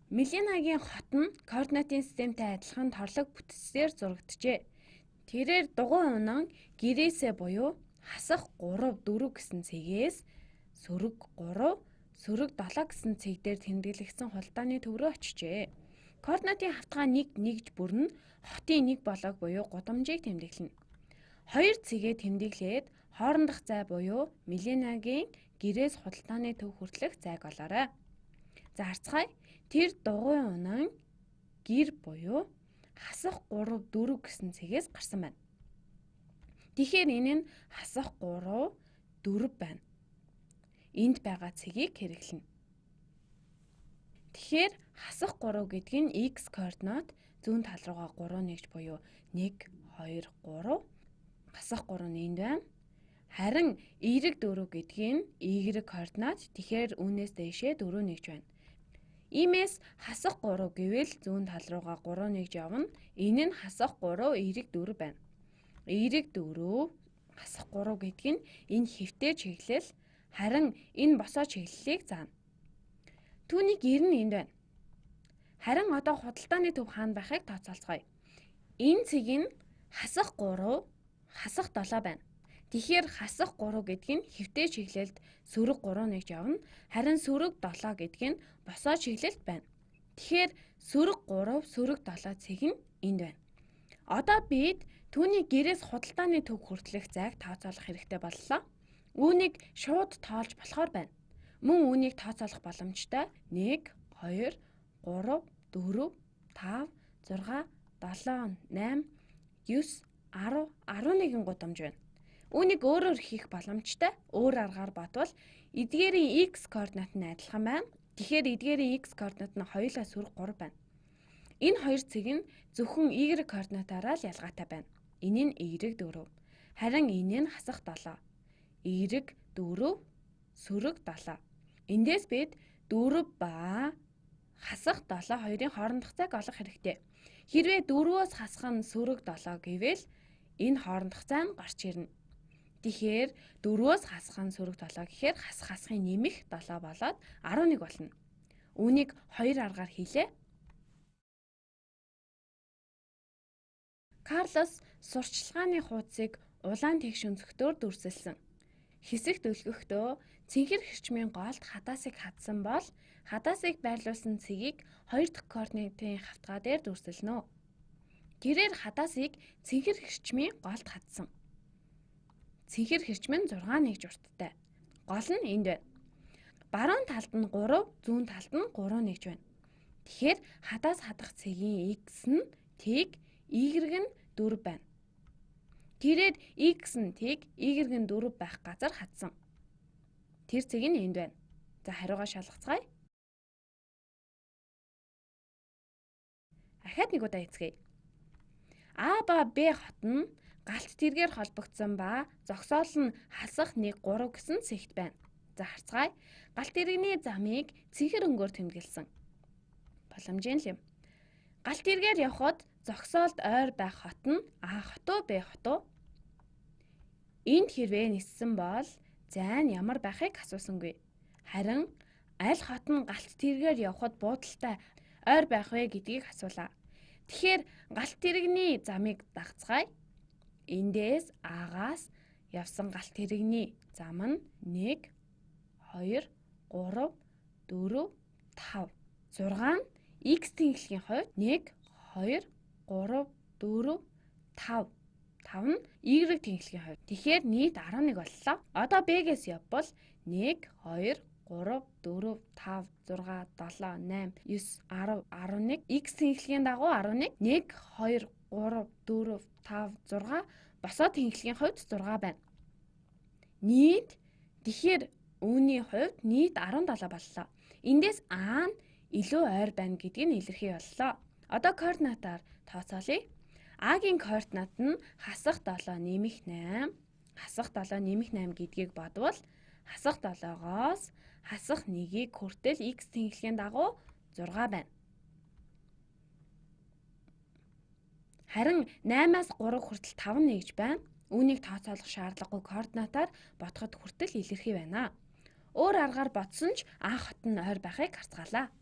Миленагийн хот нь координатын системтэй адилхан торлог бүтцээр зурагджээ. Тэрээр дугуй унан гэрээсээ буюу хасах 3 4 гэсэн цэгээс сөрөг 3 сөрөг 7 гэсэн цэг дээр тэмдэглэгдсэн хулдааны төв рүү очижээ. Координатын хавтгай 1 нэгж бүрнэ хотын нэг болог буюу гудамжийг тэмдэглэнэ. 2 цэгээ тэмдэглээд хоорондох зай буюу Миленагийн гэрээс худалдааны төв хүртэлх зайг олоорой. За харцгаая. Тэр дугуй унан гэр буюу хасах 3 4 гэсэн цэгээс гарсан байна. Тэгэхээр энэ нь хасах 3 4 байна. Энд байгаа цэгийг хэрэглэнэ. Тэгэхээр хасах 3 гэдэг нь x координат зүүн тал руугаа 3 нэгж буюу 1 2 3 хасах 3 нь энд байна. Харин y4 гэдэг нь y координат тэгэхээр үүнээс дэшээ 4 нэгж байна. Иймээс хасах 3 гэвэл зүүн тал руугаа 3 нэгж явна. Энэ нь хасах 3 y4 байна. y4 хасах 3 гэдэг нь энэ хэвтэй чиглэл харин энэ босоо чиглэлийг заана. Түүний гэр нь энд байна. Харин одоо худалдааны төв хаана байхыг тооцоолцгоё. Энэ цэг нь хасах 3 хасах 7 байна. Тэгэхээр хасах 3 гэдэг нь хэвтэй чиглэлд сөрөг 3 нэгж явна. Харин сөрөг 7 гэдэг нь босоо чиглэлд байна. Тэгэхээр сөрөг 3 сөрөг 7 цэг нь энд байна. Одоо бид түүний гэрээс худалдааны төв хүртэлх зайг тооцоолох хэрэгтэй боллоо. Үүнийг шууд тоолж болохоор байна. Мөн үүнийг тооцоолох боломжтой 1 2 3 4 5 6 7 8 9 10 11 гудамж байна. Үүнийг өөрөөр хийх боломжтой. Өөр аргаар бодвол эдгээрийн x координат нь адилхан байна. Тэгэхээр эдгээрийн x координат нь хоёулаа сөрөг 3 байна. Энэ хоёр цэг нь зөвхөн y координатаараа л ялгаатай байна. Энэ нь y4. Харин энэ нь хасах 7. y4 сөрөг 7. Эндээс бид 4 ба хасах 7 хоёрын хоорондох зайг олох хэрэгтэй. Хэрвээ 4-өөс хасах нь сөрөг 7 гэвэл энэ хоорондох зай нь гарч ирнэ. Тэгэхээр 4-өөс хасах нь сөрөг 7 гэхээр хасахын нэмэх 7 болоод 11 болно. Үүнийг хоёр аргаар хийлээ. Карлос сурчлагын хуудсыг улаан тэгш өнцгтөөр дүрсэлсэн. Хэсэгт өлгөхдөө цэнхэр хэрчмийн голд хадаасыг хадсан бол хадаасыг байрлуулсан цэгийг 2 дахь координатын хавтгай дээр дүрсэлнэ. Тэрээр хадаасыг цэнхэр хэрчмийн голд хадсан. Цэнхэр хэрчим нь 6 нэгж урттай. Гол нь энд байна. Баруун талд нь 3, зүүн талд нь 3 нэгж байна. Тэгэхээр хадаас хадах цэгийн x нь тэг, y нь 4 байна. Тэрээр x нь тэг, y нь 4 байх газар хадсан. Тэр цэг нь энд байна. За хариугаа шалгацгаая. Ахаад нэг удаа эцгээе. А ба Б хот нь галт тэргээр холбогдсон ба зогсоол нь хасах 1 3 гэсэн цэгт байна. За харцгаая. Галт тэрэгний замыг цэнхэр өнгөөр тэмдэглэсэн. Боломжийн л юм. Галт тэргээр явхад зогсоолд ойр байх хот нь А хот уу Б хот уу? Энд хэрвээ ниссэн бол зай нь ямар байхыг асуусангүй. Харин аль хот нь галт тэргээр явхад буудалтай ойр байх вэ гэдгийг асуулаа. Тэгэхээр галт тэрэгний замыг дагцгаая. Эндээс А-гаас явсан галт тэрэгний зам нь 1 2 3 4 5 6 нь x тэнхлэгийн хувьд 1 2 3 4 5 5 нь y тэнхлэгийн хувьд. Тэгэхээр нийт 11 боллоо. Одоо B-гээс явбал 1 2 3 4 5 6 7 8 9 10 11 x тэнхлэгийн дагуу 11 1 2 3 4 5 6 босоо тэнхлэгийн хувьд 6 байна. Нийт тэгэхээр үүний хувьд нийт 17 боллоо. Эндээс А нь илүү ойр байна гэдгийг нь илэрхий боллоо. Одоо координатаар тооцоолъё. А-гийн координат нь хасах 7 нэмэх 8 хасах 7 нэмэх 8 гэдгийг бодвол хасах 7-оос хасах 1-ийг хүртэл x тэнхлэгийн дагуу 6 байна. Харин 8-аас 3 хүртэл 5 нэгж байна. Үүнийг тооцоолох шаардлагагүй координатаар бодоход хүртэл илэрхий байна. Өөр аргаар бодсон ч А хот нь ойр байхыг харцгаалаа.